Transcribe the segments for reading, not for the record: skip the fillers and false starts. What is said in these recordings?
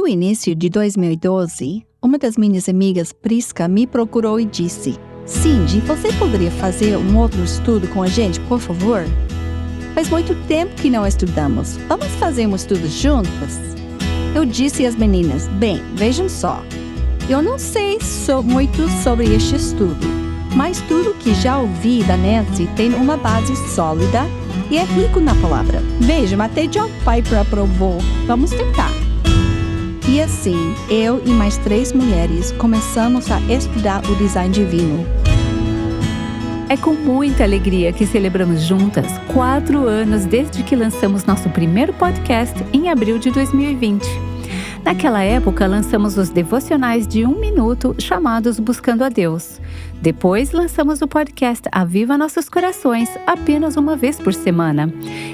No início de 2012, uma das minhas amigas, Prisca, me procurou e disse: Cindy, você poderia fazer um outro estudo com a gente, por favor? Faz muito tempo que não estudamos. Vamos fazer um estudo juntos? Eu disse às meninas: bem, vejam só. Eu não sei muito sobre este estudo, mas tudo que já ouvi da Nancy tem uma base sólida e é rico na palavra. Vejam, até John Piper aprovou. Vamos tentar. E assim, eu e mais 3 mulheres começamos a estudar o design divino. É com muita alegria que celebramos juntas 4 anos desde que lançamos nosso primeiro podcast em abril de 2020. Naquela época, lançamos os devocionais de 1 minuto chamados Buscando a Deus. Depois, lançamos o podcast Aviva Nossos Corações apenas uma vez por semana.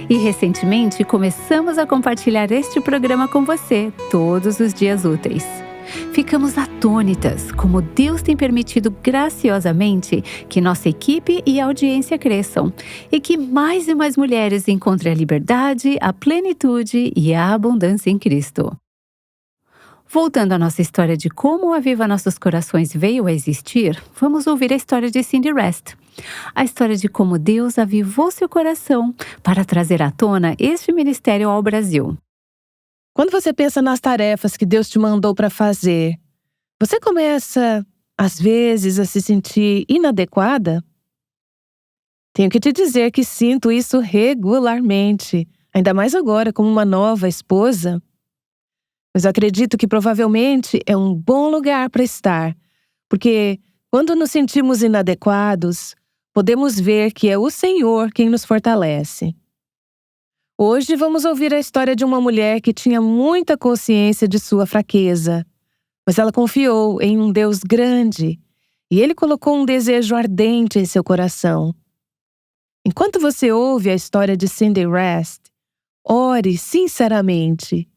E recentemente, começamos a compartilhar este programa com você todos os dias úteis. Ficamos atônitas como Deus tem permitido graciosamente que nossa equipe e audiência cresçam e que mais e mais mulheres encontrem a liberdade, a plenitude e a abundância em Cristo. Voltando à nossa história de como o Aviva Nossos Corações veio a existir, vamos ouvir a história de Cindy Rest. A história de como Deus avivou seu coração para trazer à tona este ministério ao Brasil. Quando você pensa nas tarefas que Deus te mandou para fazer, você começa, às vezes, a se sentir inadequada? Tenho que te dizer que sinto isso regularmente, ainda mais agora como uma nova esposa. Mas acredito que provavelmente é um bom lugar para estar, porque quando nos sentimos inadequados, podemos ver que é o Senhor quem nos fortalece. Hoje vamos ouvir a história de uma mulher que tinha muita consciência de sua fraqueza, mas ela confiou em um Deus grande e Ele colocou um desejo ardente em seu coração. Enquanto você ouve a história de Cindy Rest, ore sinceramente.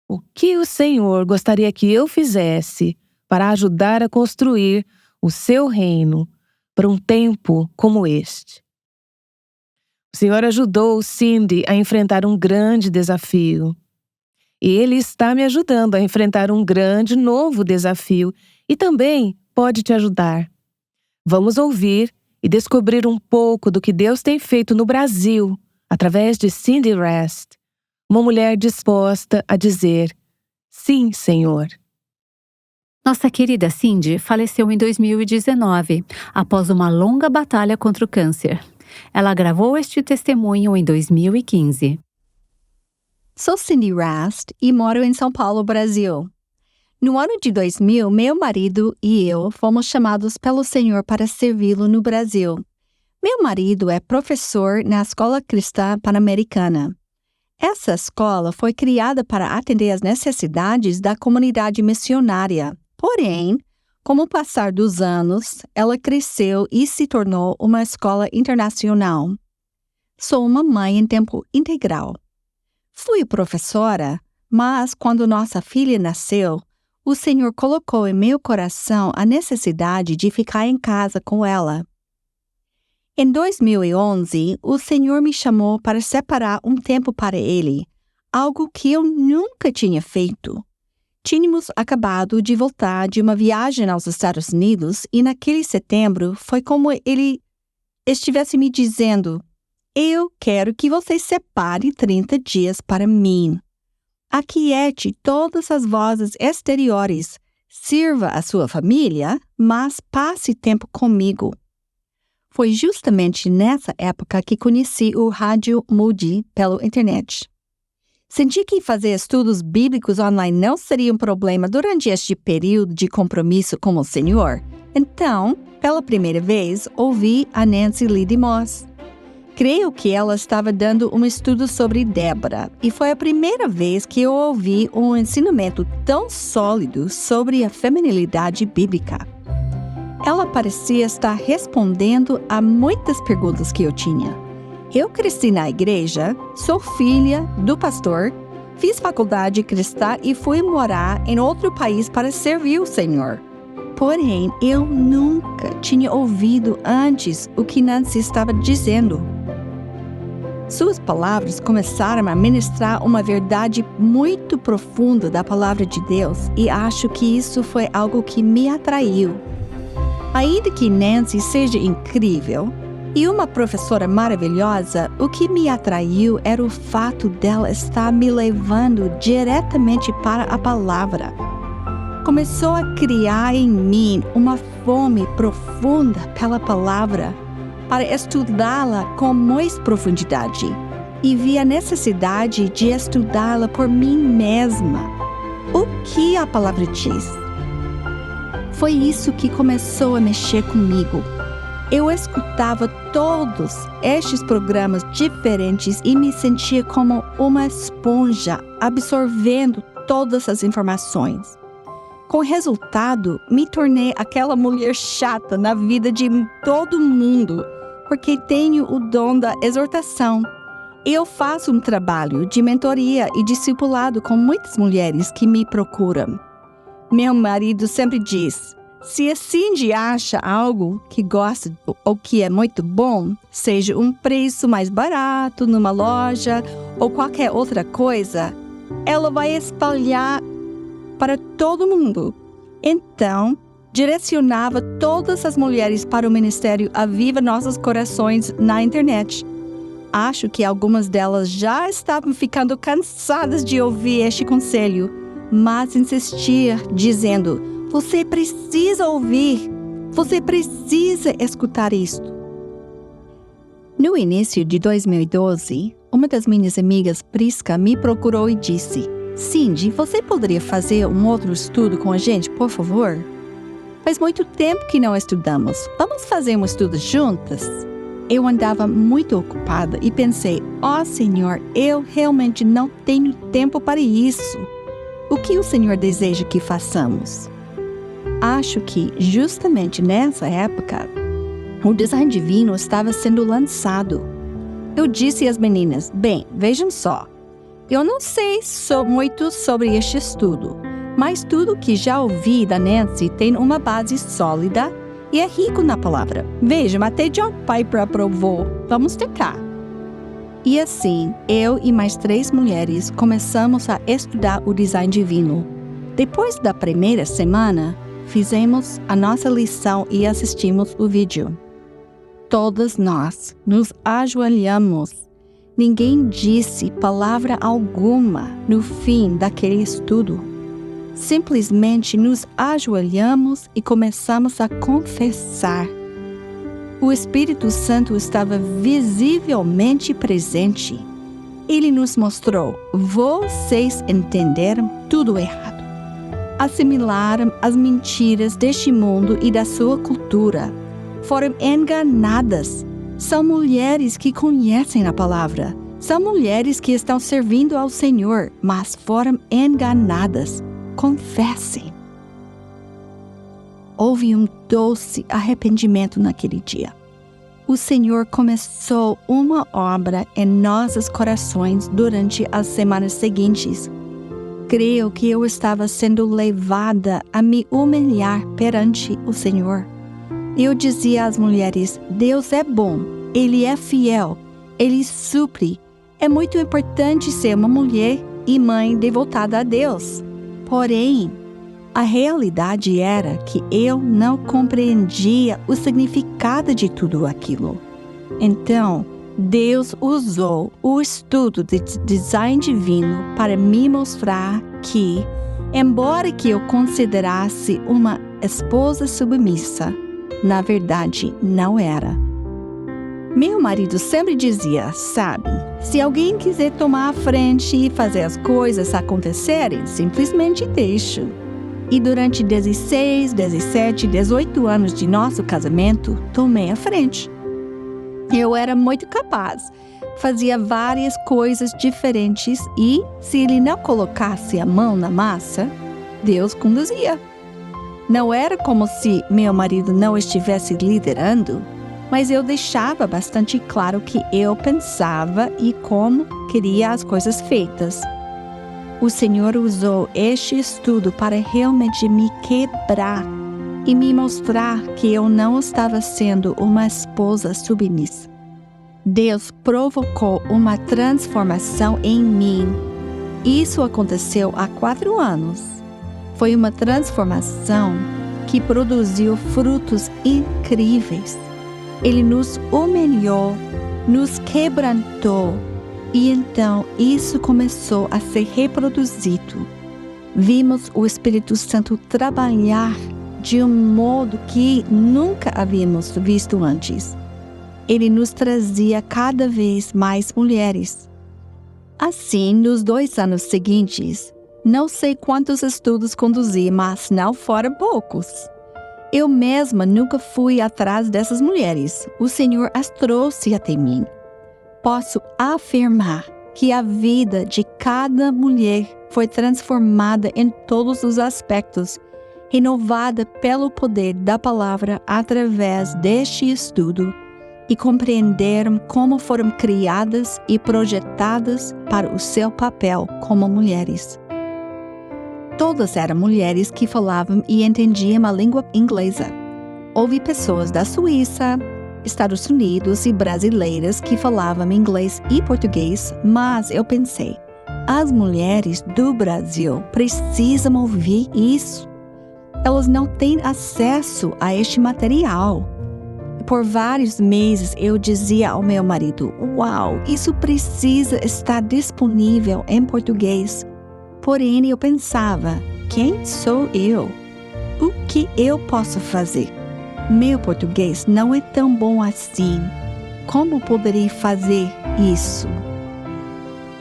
O que o Senhor gostaria que eu fizesse para ajudar a construir o seu reino para um tempo como este? O Senhor ajudou Cindy a enfrentar um grande desafio. E Ele está me ajudando a enfrentar um grande novo desafio e também pode te ajudar. Vamos ouvir e descobrir um pouco do que Deus tem feito no Brasil através de Cindy Rest, uma mulher disposta a dizer: sim, Senhor. Nossa querida Cindy faleceu em 2019, após uma longa batalha contra o câncer. Ela gravou este testemunho em 2015. Sou Cindy Rest e moro em São Paulo, Brasil. No ano de 2000, meu marido e eu fomos chamados pelo Senhor para servi-lo no Brasil. Meu marido é professor na Escola Cristã Pan-Americana. Essa escola foi criada para atender às necessidades da comunidade missionária. Porém, com o passar dos anos, ela cresceu e se tornou uma escola internacional. Sou uma mãe em tempo integral. Fui professora, mas quando nossa filha nasceu, o Senhor colocou em meu coração a necessidade de ficar em casa com ela. Em 2011, o Senhor me chamou para separar um tempo para Ele, algo que eu nunca tinha feito. Tínhamos acabado de voltar de uma viagem aos Estados Unidos e naquele setembro foi como Ele estivesse me dizendo: eu quero que você separe 30 dias para mim. Aquiete todas as vozes exteriores, sirva a sua família, mas passe tempo comigo. Foi justamente nessa época que conheci o Rádio Moody pela internet. Senti que fazer estudos bíblicos online não seria um problema durante este período de compromisso com o Senhor. Então, pela primeira vez, ouvi a Nancy Lee DeMoss. Creio que ela estava dando um estudo sobre Débora, e foi a primeira vez que eu ouvi um ensinamento tão sólido sobre a feminilidade bíblica. Ela parecia estar respondendo a muitas perguntas que eu tinha. Eu cresci na igreja, sou filha do pastor, fiz faculdade cristã e fui morar em outro país para servir o Senhor. Porém, eu nunca tinha ouvido antes o que Nancy estava dizendo. Suas palavras começaram a ministrar uma verdade muito profunda da palavra de Deus e acho que isso foi algo que me atraiu. Ainda que Nancy seja incrível e uma professora maravilhosa, o que me atraiu era o fato dela estar me levando diretamente para a palavra. Começou a criar em mim uma fome profunda pela palavra, para estudá-la com mais profundidade, e vi a necessidade de estudá-la por mim mesma. O que a palavra diz? Foi isso que começou a mexer comigo. Eu escutava todos estes programas diferentes e me sentia como uma esponja, absorvendo todas as informações. Com o resultado, me tornei aquela mulher chata na vida de todo mundo, porque tenho o dom da exortação. Eu faço um trabalho de mentoria e discipulado com muitas mulheres que me procuram. Meu marido sempre diz, se a Cindy acha algo que gosta ou que é muito bom, seja um preço mais barato numa loja ou qualquer outra coisa, ela vai espalhar para todo mundo. Então, direcionava todas as mulheres para o ministério Aviva Nossos Corações na internet. Acho que algumas delas já estavam ficando cansadas de ouvir este conselho, mas insistia, dizendo, você precisa ouvir, você precisa escutar isto. No início de 2012, uma das minhas amigas, Prisca, me procurou e disse, Cindy, você poderia fazer um outro estudo com a gente, por favor? Faz muito tempo que não estudamos. Vamos fazer um estudo juntas? Eu andava muito ocupada e pensei, Senhor, eu realmente não tenho tempo para isso. O que o Senhor deseja que façamos? Acho que, justamente nessa época, o Design Divino estava sendo lançado. Eu disse às meninas, bem, vejam só, eu não sei muito sobre este estudo, mas tudo que já ouvi da Nancy tem uma base sólida e é rico na palavra. Vejam, até John Piper aprovou. Vamos tentar. E assim, eu e mais 3 mulheres começamos a estudar o Design Divino. Depois da primeira semana, fizemos a nossa lição e assistimos o vídeo. Todas nós nos ajoelhamos. Ninguém disse palavra alguma no fim daquele estudo. Simplesmente nos ajoelhamos e começamos a confessar. O Espírito Santo estava visivelmente presente. Ele nos mostrou, vocês entenderam tudo errado. Assimilaram as mentiras deste mundo e da sua cultura. Foram enganadas. São mulheres que conhecem a palavra. São mulheres que estão servindo ao Senhor, mas foram enganadas. Confessem. Houve um doce arrependimento naquele dia. O Senhor começou uma obra em nossos corações durante as semanas seguintes. Creio que eu estava sendo levada a me humilhar perante o Senhor. Eu dizia às mulheres, Deus é bom, Ele é fiel, Ele supre. É muito importante ser uma mulher e mãe devotada a Deus. Porém, a realidade era que eu não compreendia o significado de tudo aquilo. Então, Deus usou o estudo de Design Divino para me mostrar que, embora que eu considerasse uma esposa submissa, na verdade não era. Meu marido sempre dizia, sabe, se alguém quiser tomar a frente e fazer as coisas acontecerem, simplesmente deixa. E durante 16, 17, 18 anos de nosso casamento, tomei a frente. Eu era muito capaz, fazia várias coisas diferentes e, se ele não colocasse a mão na massa, Deus conduzia. Não era como se meu marido não estivesse liderando, mas eu deixava bastante claro que eu pensava e como queria as coisas feitas. O Senhor usou este estudo para realmente me quebrar e me mostrar que eu não estava sendo uma esposa submissa. Deus provocou uma transformação em mim. Isso aconteceu há 4 anos. Foi uma transformação que produziu frutos incríveis. Ele nos humilhou, nos quebrantou, e então isso começou a ser reproduzido. Vimos o Espírito Santo trabalhar de um modo que nunca havíamos visto antes. Ele nos trazia cada vez mais mulheres. Assim, nos 2 anos seguintes, não sei quantos estudos conduzi, mas não foram poucos. Eu mesma nunca fui atrás dessas mulheres. O Senhor as trouxe até mim. Posso afirmar que a vida de cada mulher foi transformada em todos os aspectos, renovada pelo poder da palavra através deste estudo, e compreenderam como foram criadas e projetadas para o seu papel como mulheres. Todas eram mulheres que falavam e entendiam a língua inglesa. Houve pessoas da Suíça, Estados Unidos e brasileiras que falavam inglês e português, mas eu pensei, as mulheres do Brasil precisam ouvir isso. Elas não têm acesso a este material. Por vários meses eu dizia ao meu marido, uau, isso precisa estar disponível em português. Porém, eu pensava, quem sou eu? O que eu posso fazer? Meu português não é tão bom assim. Como poderia fazer isso?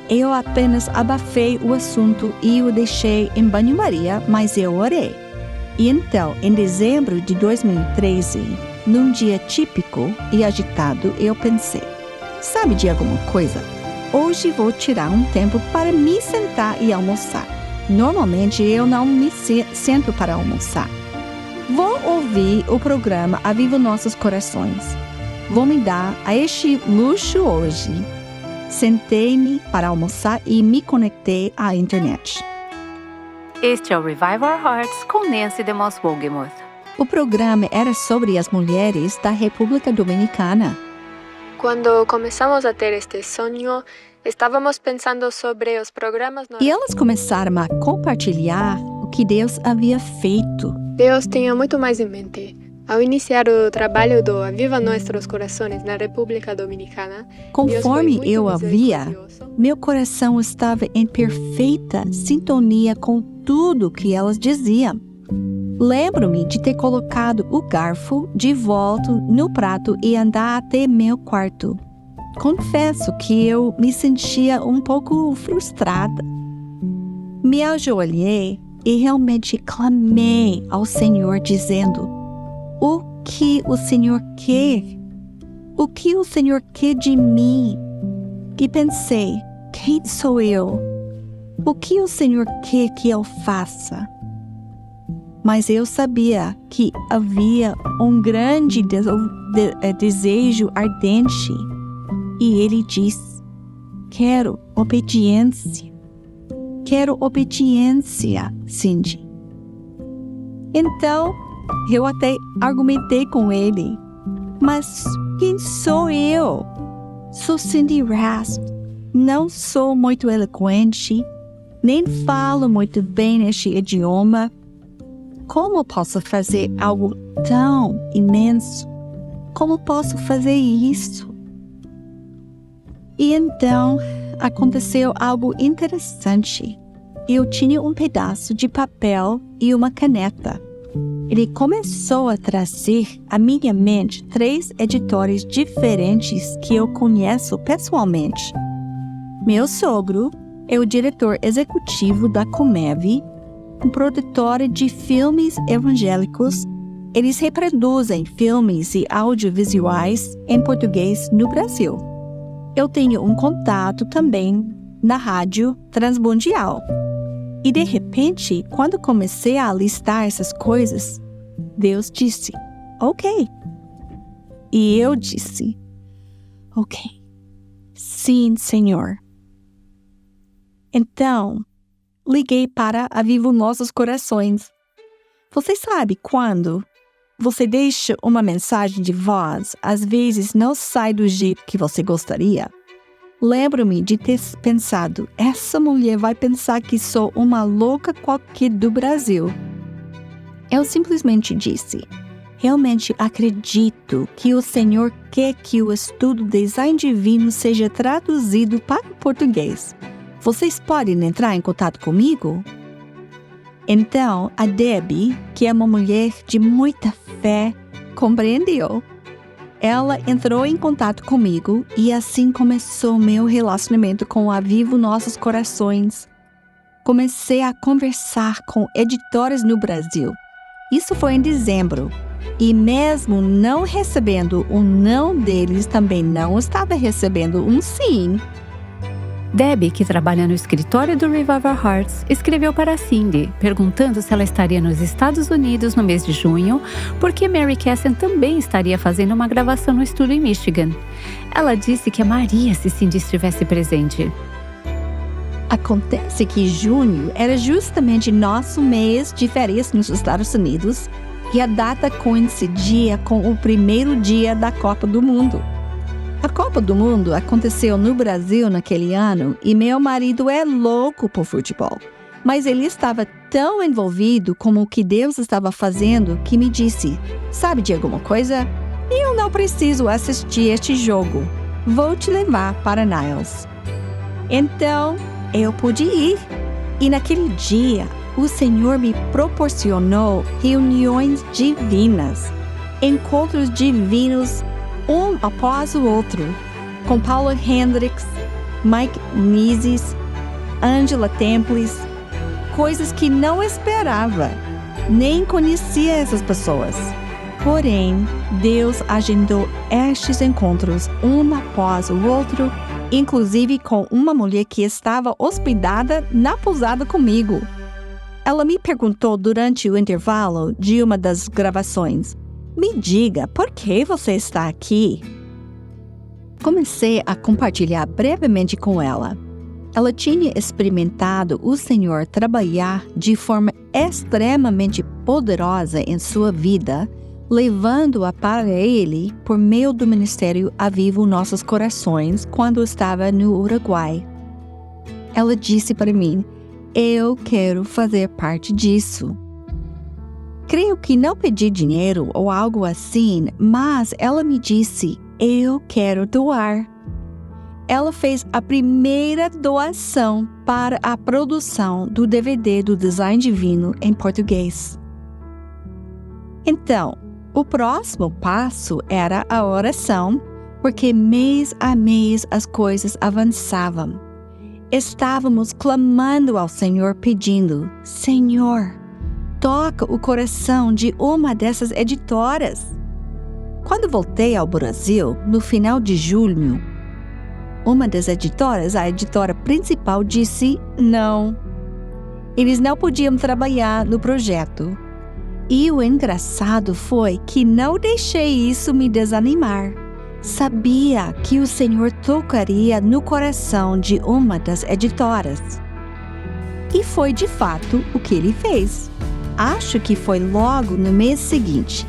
Eu apenas abafei o assunto e o deixei em banho-maria, mas eu orei. E então, em dezembro de 2013, num dia típico e agitado, eu pensei, sabe de alguma coisa? Hoje vou tirar um tempo para me sentar e almoçar. Normalmente eu não me sento para almoçar. Vou ouvir o programa Aviva Nossos Corações. Vou me dar a este luxo hoje. Sentei-me para almoçar e me conectei à internet. Este é o Revive Our Hearts com Nancy DeMoss Wogemuth. O programa era sobre as mulheres da República Dominicana. Quando começamos a ter este sonho, estávamos pensando sobre os programas... E elas começaram a compartilhar o que Deus havia feito. Deus tinha muito mais em mente. Ao iniciar o trabalho do Aviva Nossos Corações na República Dominicana, conforme eu a via, meu coração estava em perfeita sintonia com tudo que elas diziam. Lembro-me de ter colocado o garfo de volta no prato e andar até meu quarto. Confesso que eu me sentia um pouco frustrada. Me ajoelhei e realmente clamei ao Senhor dizendo, o que o Senhor quer? O que o Senhor quer de mim? E pensei, quem sou eu? O que o Senhor quer que eu faça? Mas eu sabia que havia um grande desejo ardente. E ele disse, quero obediência. Quero obediência, Cindy. Então, eu até argumentei com ele. Mas quem sou eu? Sou Cindy Rasp. Não sou muito eloquente. Nem falo muito bem este idioma. Como posso fazer algo tão imenso? Como posso fazer isso? E então, aconteceu algo interessante. Eu tinha um pedaço de papel e uma caneta. Ele começou a trazer à minha mente 3 editores diferentes que eu conheço pessoalmente. Meu sogro é o diretor executivo da Comev, um produtor de filmes evangélicos. Eles reproduzem filmes e audiovisuais em português no Brasil. Eu tenho um contato também na rádio Transmundial. E de repente, quando comecei a listar essas coisas, Deus disse, ok. E eu disse, ok. Sim, Senhor. Então, liguei para Aviva Nossos Corações. Você sabe quando? você deixa uma mensagem de voz, às vezes não sai do jeito que você gostaria? Lembro-me de ter pensado, essa mulher vai pensar que sou uma louca qualquer do Brasil. Eu simplesmente disse, realmente acredito que o Senhor quer que o estudo Design Divino seja traduzido para o português. Vocês podem entrar em contato comigo? Então, a Debbie, que é uma mulher de muita fé, compreendeu. Ela entrou em contato comigo e assim começou meu relacionamento com a Vivo Nossos Corações. Comecei a conversar com editoras no Brasil. Isso foi em dezembro. E mesmo não recebendo um não deles, também não estava recebendo um sim. Debbie, que trabalha no escritório do Revival Hearts, escreveu para Cindy, perguntando se ela estaria nos Estados Unidos no mês de junho, porque Mary Casson também estaria fazendo uma gravação no estúdio em Michigan. Ela disse que amaria se Cindy estivesse presente. Acontece que junho era justamente nosso mês de férias nos Estados Unidos e a data coincidia com o primeiro dia da Copa do Mundo. A Copa do Mundo aconteceu no Brasil naquele ano e meu marido é louco por futebol. Mas ele estava tão envolvido com o que Deus estava fazendo que me disse, sabe de alguma coisa? Eu não preciso assistir este jogo. Vou te levar para Niles. Então, eu pude ir. E naquele dia, o Senhor me proporcionou reuniões divinas, encontros divinos um após o outro, com Paula Hendricks, Mike Nizes, Angela Temples, coisas que não esperava, nem conhecia essas pessoas. Porém, Deus agendou estes encontros um após o outro, inclusive com uma mulher que estava hospedada na pousada comigo. Ela me perguntou durante o intervalo de uma das gravações, me diga, por que você está aqui? Comecei a compartilhar brevemente com ela. Ela tinha experimentado o Senhor trabalhar de forma extremamente poderosa em sua vida, levando-a para Ele por meio do ministério A Vivo Nossos Corações quando estava no Uruguai. Ela disse para mim, eu quero fazer parte disso. Creio que não pedi dinheiro ou algo assim, mas ela me disse, eu quero doar. Ela fez a primeira doação para a produção do DVD do Design Divino em português. Então, o próximo passo era a oração, porque mês a mês as coisas avançavam. Estávamos clamando ao Senhor pedindo, Senhor, toca o coração de uma dessas editoras. Quando voltei ao Brasil, no final de julho, uma das editoras, a editora principal, disse não. Eles não podiam trabalhar no projeto. E o engraçado foi que não deixei isso me desanimar. Sabia que o Senhor tocaria no coração de uma das editoras. E foi de fato o que ele fez. Acho que foi logo no mês seguinte.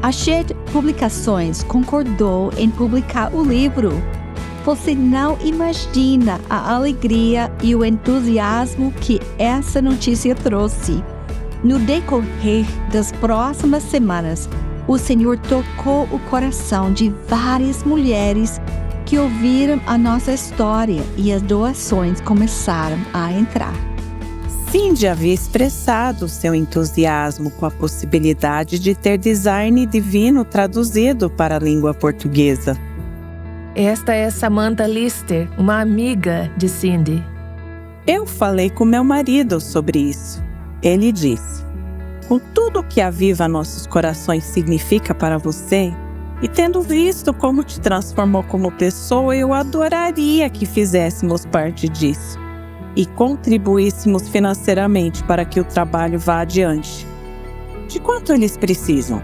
A Shed Publicações concordou em publicar o livro. Você não imagina a alegria e o entusiasmo que essa notícia trouxe. No decorrer das próximas semanas, o Senhor tocou o coração de várias mulheres que ouviram a nossa história e as doações começaram a entrar. Cindy havia expressado seu entusiasmo com a possibilidade de ter Design Divino traduzido para a língua portuguesa. Esta é Samantha Lister, uma amiga de Cindy. Eu falei com meu marido sobre isso. Ele disse, com tudo que a Viva Nossos Corações significa para você, e tendo visto como te transformou como pessoa, eu adoraria que fizéssemos parte disso e contribuíssemos financeiramente para que o trabalho vá adiante. De quanto eles precisam?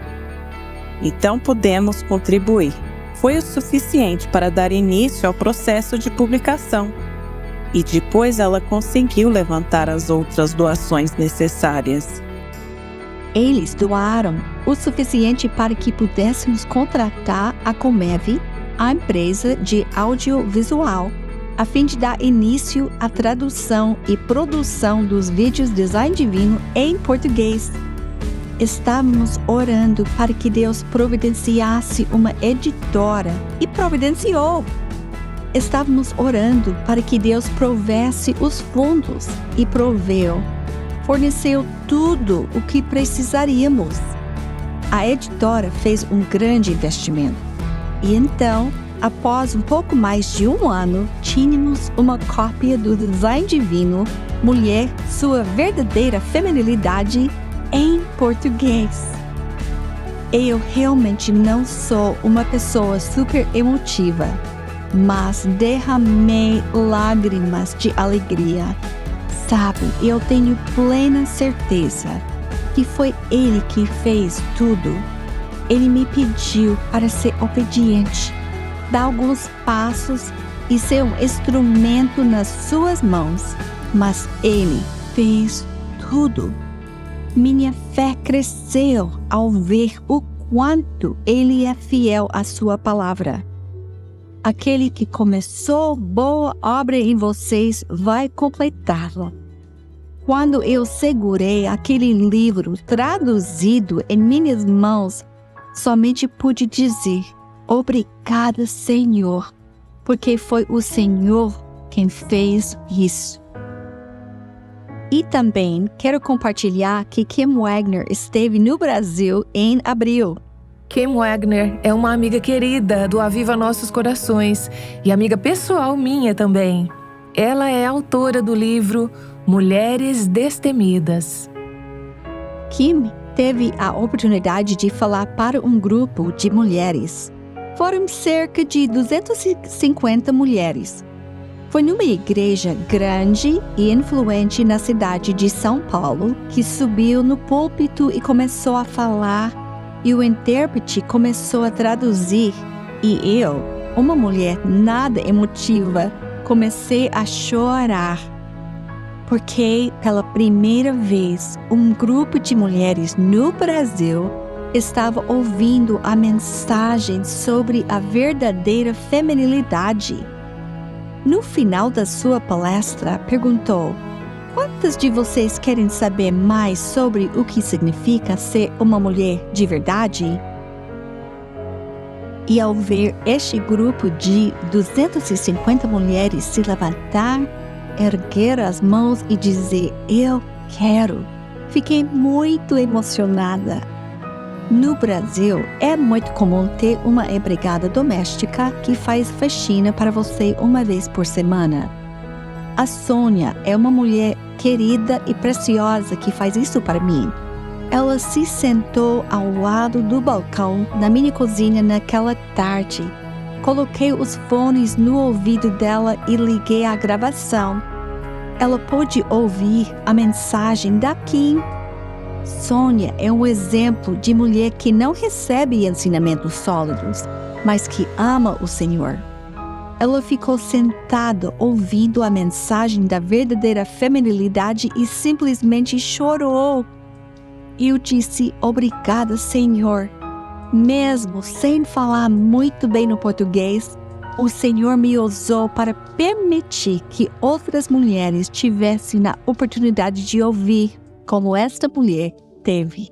Então podemos contribuir. Foi o suficiente para dar início ao processo de publicação. E depois ela conseguiu levantar as outras doações necessárias. Eles doaram o suficiente para que pudéssemos contratar a Comev, a empresa de audiovisual, a fim de dar início à tradução e produção dos vídeos Design Divino em português. Estávamos orando para que Deus providenciasse uma editora e providenciou. Estávamos orando para que Deus provesse os fundos e proveu. Forneceu tudo o que precisaríamos. A editora fez um grande investimento. E então, após um pouco mais de um ano, tínhamos uma cópia do Design Divino, Mulher, Sua Verdadeira Feminilidade, em português. Eu realmente não sou uma pessoa super emotiva, mas derramei lágrimas de alegria. Sabe, eu tenho plena certeza que foi Ele que fez tudo. Ele me pediu para ser obediente, dar alguns passos e ser um instrumento nas suas mãos, mas Ele fez tudo. Minha fé cresceu ao ver o quanto Ele é fiel à sua palavra. Aquele que começou boa obra em vocês vai completá-la. Quando eu segurei aquele livro traduzido em minhas mãos, somente pude dizer: obrigada, Senhor, porque foi o Senhor quem fez isso. E também quero compartilhar que Kim Wagner esteve no Brasil em abril. Kim Wagner é uma amiga querida do Aviva Nossos Corações e amiga pessoal minha também. Ela é autora do livro Mulheres Destemidas. Kim teve a oportunidade de falar para um grupo de mulheres. Foram cerca de 250 mulheres. Foi numa igreja grande e influente na cidade de São Paulo que subiu no púlpito e começou a falar, e o intérprete começou a traduzir. E eu, uma mulher nada emotiva, comecei a chorar. Porque, pela primeira vez, um grupo de mulheres no Brasil estava ouvindo a mensagem sobre a verdadeira feminilidade. No final da sua palestra, perguntou: quantas de vocês querem saber mais sobre o que significa ser uma mulher de verdade? E ao ver este grupo de 250 mulheres se levantar, erguer as mãos e dizer: eu quero, fiquei muito emocionada. No Brasil, é muito comum ter uma empregada doméstica que faz faxina para você uma vez por semana. A Sônia é uma mulher querida e preciosa que faz isso para mim. Ela se sentou ao lado do balcão na minha cozinha naquela tarde. Coloquei os fones no ouvido dela e liguei a gravação. Ela pôde ouvir a mensagem da Kim. Sônia é um exemplo de mulher que não recebe ensinamentos sólidos, mas que ama o Senhor. Ela ficou sentada ouvindo a mensagem da verdadeira feminilidade e simplesmente chorou. Eu disse: obrigada, Senhor. Mesmo sem falar muito bem no português, o Senhor me usou para permitir que outras mulheres tivessem a oportunidade de ouvir como esta mulher teve.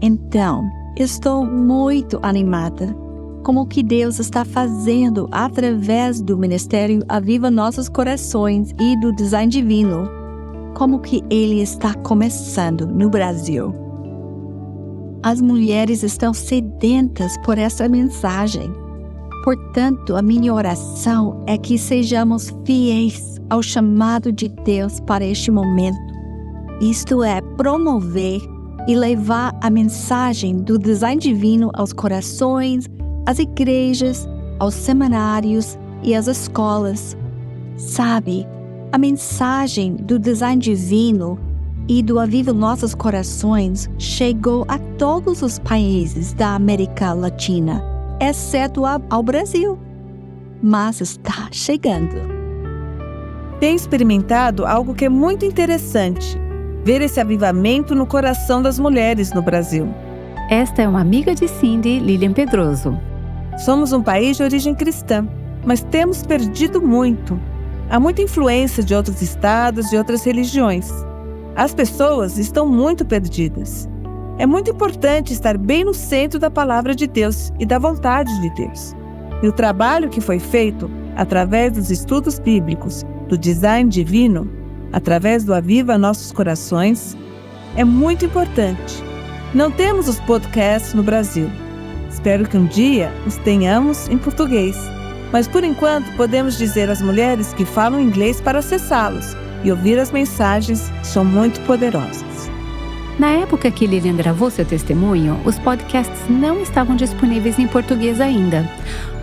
Então, estou muito animada com o que Deus está fazendo através do Ministério Aviva Nossos Corações e do Design Divino, como que Ele está começando no Brasil. As mulheres estão sedentas por essa mensagem. Portanto, a minha oração é que sejamos fiéis ao chamado de Deus para este momento. Isto é, promover e levar a mensagem do Design Divino aos corações, às igrejas, aos seminários e às escolas. Sabe, a mensagem do Design Divino e do Aviva Nossos Corações chegou a todos os países da América Latina, exceto ao Brasil. Mas está chegando. Tenho experimentado algo que é muito interessante: ver esse avivamento no coração das mulheres no Brasil. Esta é uma amiga de Cindy, Lilian Pedroso. Somos um país de origem cristã, mas temos perdido muito. Há muita influência de outros estados e outras religiões. As pessoas estão muito perdidas. É muito importante estar bem no centro da palavra de Deus e da vontade de Deus. E o trabalho que foi feito através dos estudos bíblicos, do design divino, através do Aviva Nossos Corações, é muito importante. Não temos os podcasts no Brasil. Espero que um dia os tenhamos em português. Mas por enquanto podemos dizer às mulheres que falam inglês para acessá-los e ouvir as mensagens que são muito poderosas. Na época que Lilian gravou seu testemunho, os podcasts não estavam disponíveis em português ainda.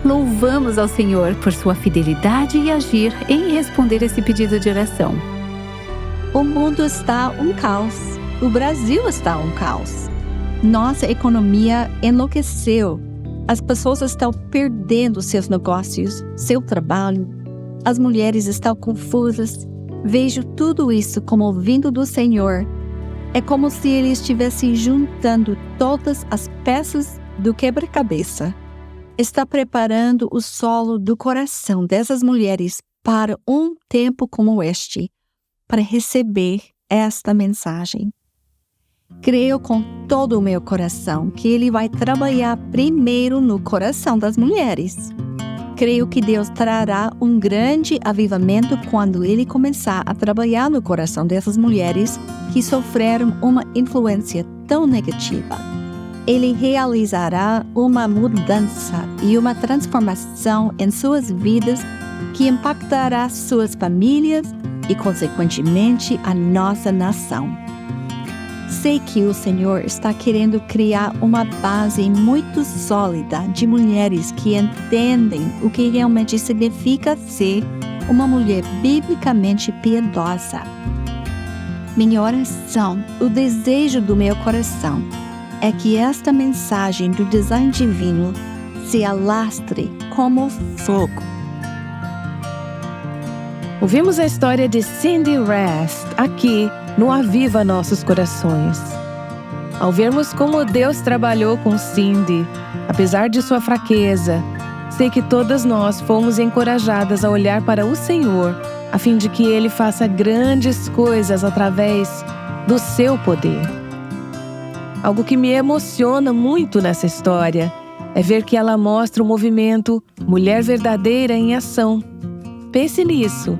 Louvamos ao Senhor por sua fidelidade e agir em responder esse pedido de oração. O mundo está um caos. O Brasil está um caos. Nossa economia enlouqueceu. As pessoas estão perdendo seus negócios, seu trabalho. As mulheres estão confusas. Vejo tudo isso como vindo do Senhor. É como se Ele estivesse juntando todas as peças do quebra-cabeça. Está preparando o solo do coração dessas mulheres para um tempo como este, para receber esta mensagem. Creio com todo o meu coração que Ele vai trabalhar primeiro no coração das mulheres. Creio que Deus trará um grande avivamento quando Ele começar a trabalhar no coração dessas mulheres que sofreram uma influência tão negativa. Ele realizará uma mudança e uma transformação em suas vidas que impactará suas famílias e, consequentemente, a nossa nação. Sei que o Senhor está querendo criar uma base muito sólida de mulheres que entendem o que realmente significa ser uma mulher biblicamente piedosa. Minha oração, o desejo do meu coração, é que esta mensagem do design divino se alastre como fogo. Ouvimos a história de Cindy Rast aqui no Aviva Nossos Corações. Ao vermos como Deus trabalhou com Cindy, apesar de sua fraqueza, sei que todas nós fomos encorajadas a olhar para o Senhor, a fim de que Ele faça grandes coisas através do seu poder. Algo que me emociona muito nessa história é ver que ela mostra o movimento Mulher Verdadeira em Ação. Pense nisso.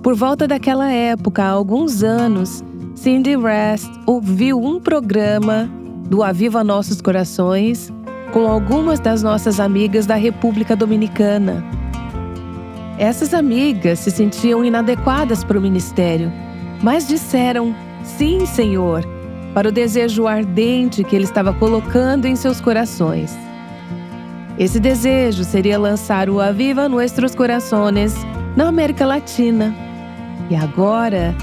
Por volta daquela época, há alguns anos, Cindy Rast ouviu um programa do Aviva Nossos Corações com algumas das nossas amigas da República Dominicana. Essas amigas se sentiam inadequadas para o ministério, mas disseram sim, Senhor, para o desejo ardente que Ele estava colocando em seus corações. Esse desejo seria lançar o Aviva Nuestros Corazones na América Latina. E agora,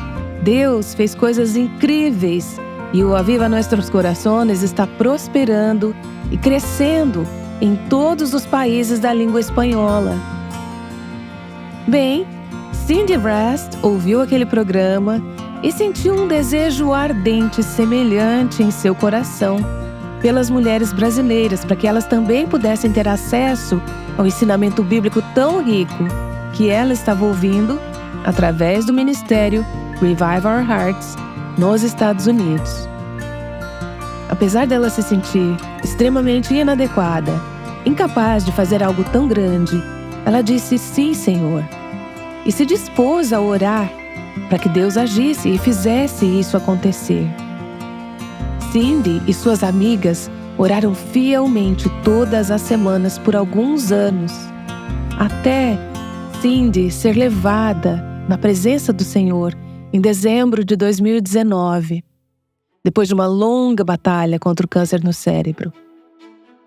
Deus fez coisas incríveis e o Aviva Nuestros Corazones está prosperando e crescendo em todos os países da língua espanhola. Bem, Cindy Rast ouviu aquele programa e sentiu um desejo ardente semelhante em seu coração pelas mulheres brasileiras, para que elas também pudessem ter acesso ao ensinamento bíblico tão rico que ela estava ouvindo através do ministério Revive Our Hearts nos Estados Unidos. Apesar dela se sentir extremamente inadequada, incapaz de fazer algo tão grande, ela disse sim, Senhor, e se dispôs a orar para que Deus agisse e fizesse isso acontecer. Cindy e suas amigas oraram fielmente todas as semanas por alguns anos, até Cindy ser levada na presença do Senhor em dezembro de 2019, depois de uma longa batalha contra o câncer no cérebro.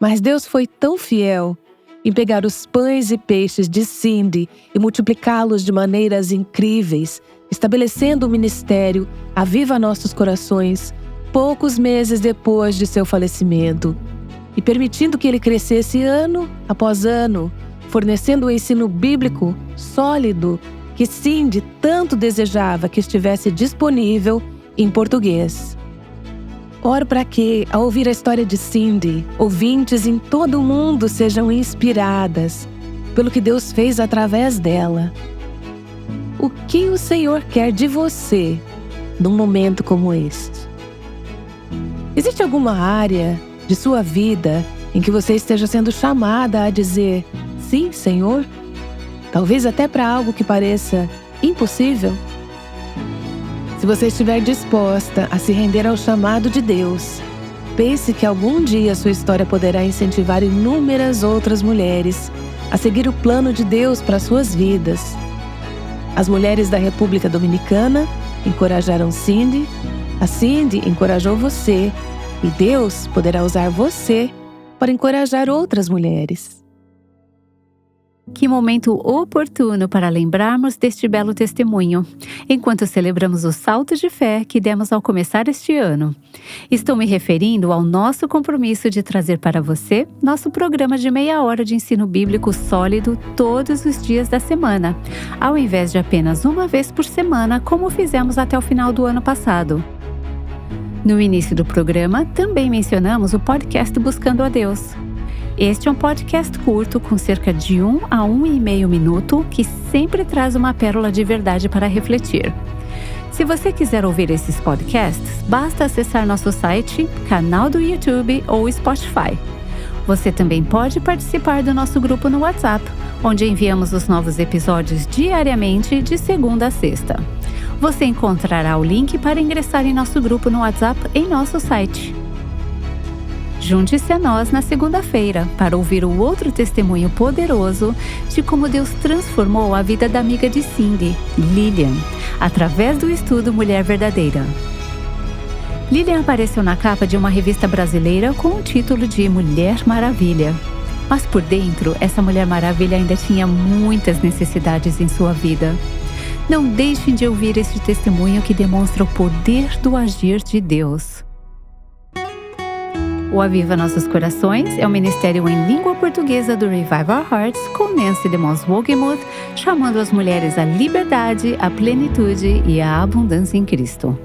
Mas Deus foi tão fiel em pegar os pães e peixes de Cindy e multiplicá-los de maneiras incríveis, estabelecendo o ministério Aviva Nossos Corações poucos meses depois de seu falecimento e permitindo que ele crescesse ano após ano, fornecendo um ensino bíblico sólido que Cindy tanto desejava que estivesse disponível em português. Oro para que, ao ouvir a história de Cindy, ouvintes em todo o mundo sejam inspiradas pelo que Deus fez através dela. O que o Senhor quer de você num momento como este? Existe alguma área de sua vida em que você esteja sendo chamada a dizer sim, Senhor? Talvez até para algo que pareça impossível? Se você estiver disposta a se render ao chamado de Deus, pense que algum dia sua história poderá incentivar inúmeras outras mulheres a seguir o plano de Deus para suas vidas. As mulheres da República Dominicana encorajaram Cindy, a Cindy encorajou você e Deus poderá usar você para encorajar outras mulheres. Que momento oportuno para lembrarmos deste belo testemunho, enquanto celebramos os saltos de fé que demos ao começar este ano. Estou me referindo ao nosso compromisso de trazer para você nosso programa de meia hora de ensino bíblico sólido todos os dias da semana, ao invés de apenas uma vez por semana, como fizemos até o final do ano passado. No início do programa, também mencionamos o podcast Buscando a Deus. Este é um podcast curto com cerca de 1 a 1,5 minuto que sempre traz uma pérola de verdade para refletir. Se você quiser ouvir esses podcasts, basta acessar nosso site, canal do YouTube ou Spotify. Você também pode participar do nosso grupo no WhatsApp, onde enviamos os novos episódios diariamente de segunda a sexta. Você encontrará o link para ingressar em nosso grupo no WhatsApp em nosso site. Junte-se a nós na segunda-feira para ouvir o outro testemunho poderoso de como Deus transformou a vida da amiga de Cindy, Lilian, através do estudo Mulher Verdadeira. Lilian apareceu na capa de uma revista brasileira com o título de Mulher Maravilha. Mas por dentro, essa Mulher Maravilha ainda tinha muitas necessidades em sua vida. Não deixem de ouvir este testemunho que demonstra o poder do agir de Deus. O Aviva Nossos Corações é o ministério em língua portuguesa do Revive Our Hearts com Nancy DeMoss Wogemuth, chamando as mulheres à liberdade, à plenitude e à abundância em Cristo.